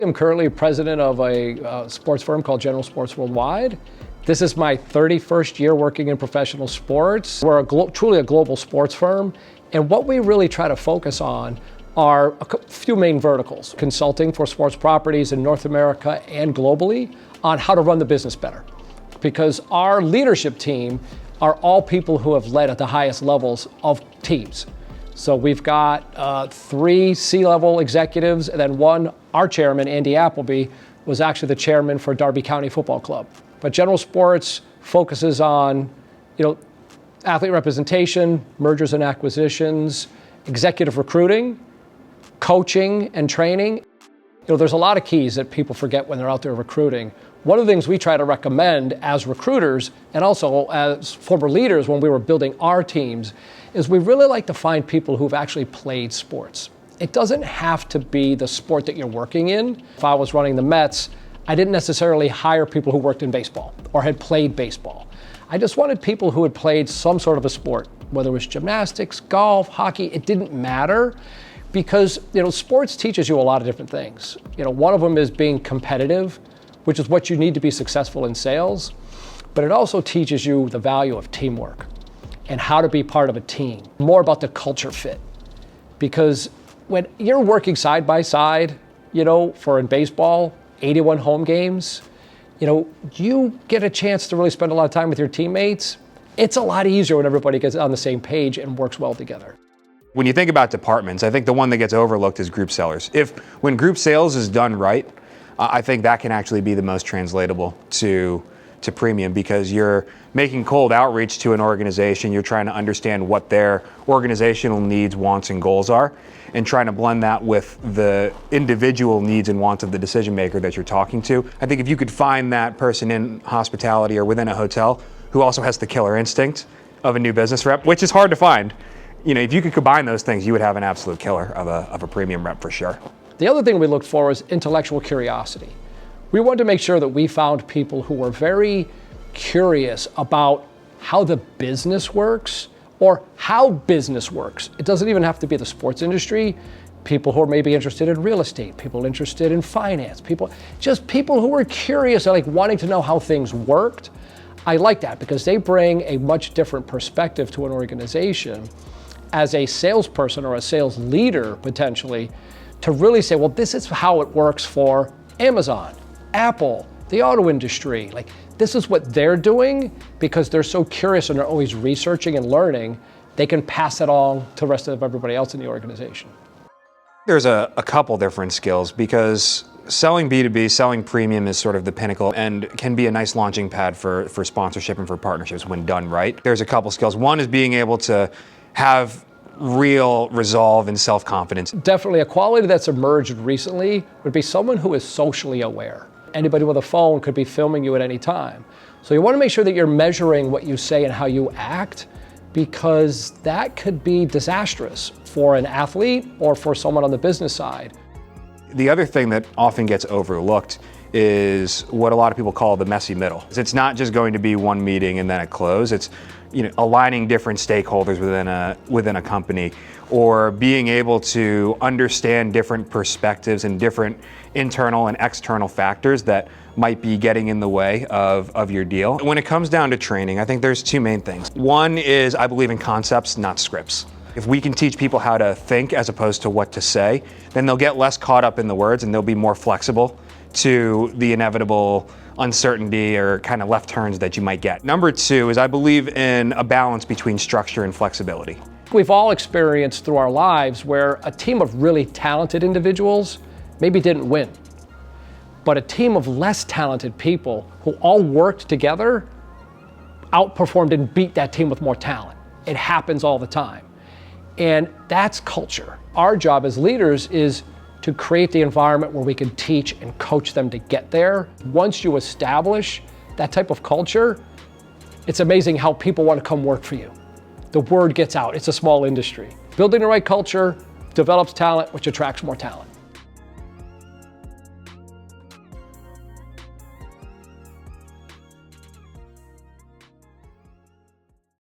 I'm currently president of a sports firm called General Sports Worldwide. This is my 31st year working in professional sports. We're truly a global sports firm, and what we really try to focus on are a few main verticals. Consulting for sports properties in North America and globally on how to run the business better. Because our leadership team are all people who have led at the highest levels of teams. So we've got 3 C-level executives, and then one, our chairman, Andy Appleby, was actually the chairman for Darby County Football Club. But General Sports focuses on, athlete representation, mergers and acquisitions, executive recruiting, coaching and training. There's a lot of keys that people forget when they're out there recruiting. One of the things we try to recommend as recruiters and also as former leaders when we were building our teams is we really like to find people who've actually played sports. It doesn't have to be the sport that you're working in. If I was running the Mets, I didn't necessarily hire people who worked in baseball or had played baseball. I just wanted people who had played some sort of a sport, whether it was gymnastics, golf, hockey, it didn't matter. Because sports teaches you a lot of different things. One of them is being competitive, which is what you need to be successful in sales. But it also teaches you the value of teamwork and how to be part of a team. More about the culture fit. Because when you're working side by side, for in baseball, 81 home games, you get a chance to really spend a lot of time with your teammates. It's a lot easier when everybody gets on the same page and works well together. When you think about departments, I think the one that gets overlooked is group sellers. When group sales is done right, I think that can actually be the most translatable to premium, because you're making cold outreach to an organization. You're trying to understand what their organizational needs, wants, and goals are, and trying to blend that with the individual needs and wants of the decision maker that you're talking to. I think if you could find that person in hospitality or within a hotel who also has the killer instinct of a new business rep, which is hard to find, if you could combine those things, you would have an absolute killer of a premium rep for sure. The other thing we looked for was intellectual curiosity. We wanted to make sure that we found people who were very curious about how the business works or how business works. It doesn't even have to be the sports industry. People who are maybe interested in real estate, people interested in finance, people who are curious and wanting to know how things worked. I like that because they bring a much different perspective to an organization as a salesperson or a sales leader potentially, to really say, well, this is how it works for Amazon, Apple, the auto industry. This is what they're doing, because they're so curious and they're always researching and learning, they can pass it on to the rest of everybody else in the organization. There's a couple different skills, because selling B2B, selling premium is sort of the pinnacle and can be a nice launching pad for sponsorship and for partnerships when done right. There's a couple skills. One is being able to have real resolve and self-confidence. Definitely a quality that's emerged recently would be someone who is socially aware. Anybody with a phone could be filming you at any time. So you want to make sure that you're measuring what you say and how you act, because that could be disastrous for an athlete or for someone on the business side. The other thing that often gets overlooked is what a lot of people call the messy middle. It's not just going to be one meeting and then a close. It's aligning different stakeholders within a company, or being able to understand different perspectives and different internal and external factors that might be getting in the way of your deal. When it comes down to training, I think there's 2 main things. One is I believe in concepts, not scripts. If we can teach people how to think as opposed to what to say, then they'll get less caught up in the words and they'll be more flexible to the inevitable uncertainty or kind of left turns that you might get. Number 2 is I believe in a balance between structure and flexibility. We've all experienced through our lives where a team of really talented individuals maybe didn't win, but a team of less talented people who all worked together outperformed and beat that team with more talent. It happens all the time. And that's culture. Our job as leaders is to create the environment where we can teach and coach them to get there. Once you establish that type of culture, it's amazing how people want to come work for you. The word gets out. It's a small industry. Building the right culture develops talent, which attracts more talent.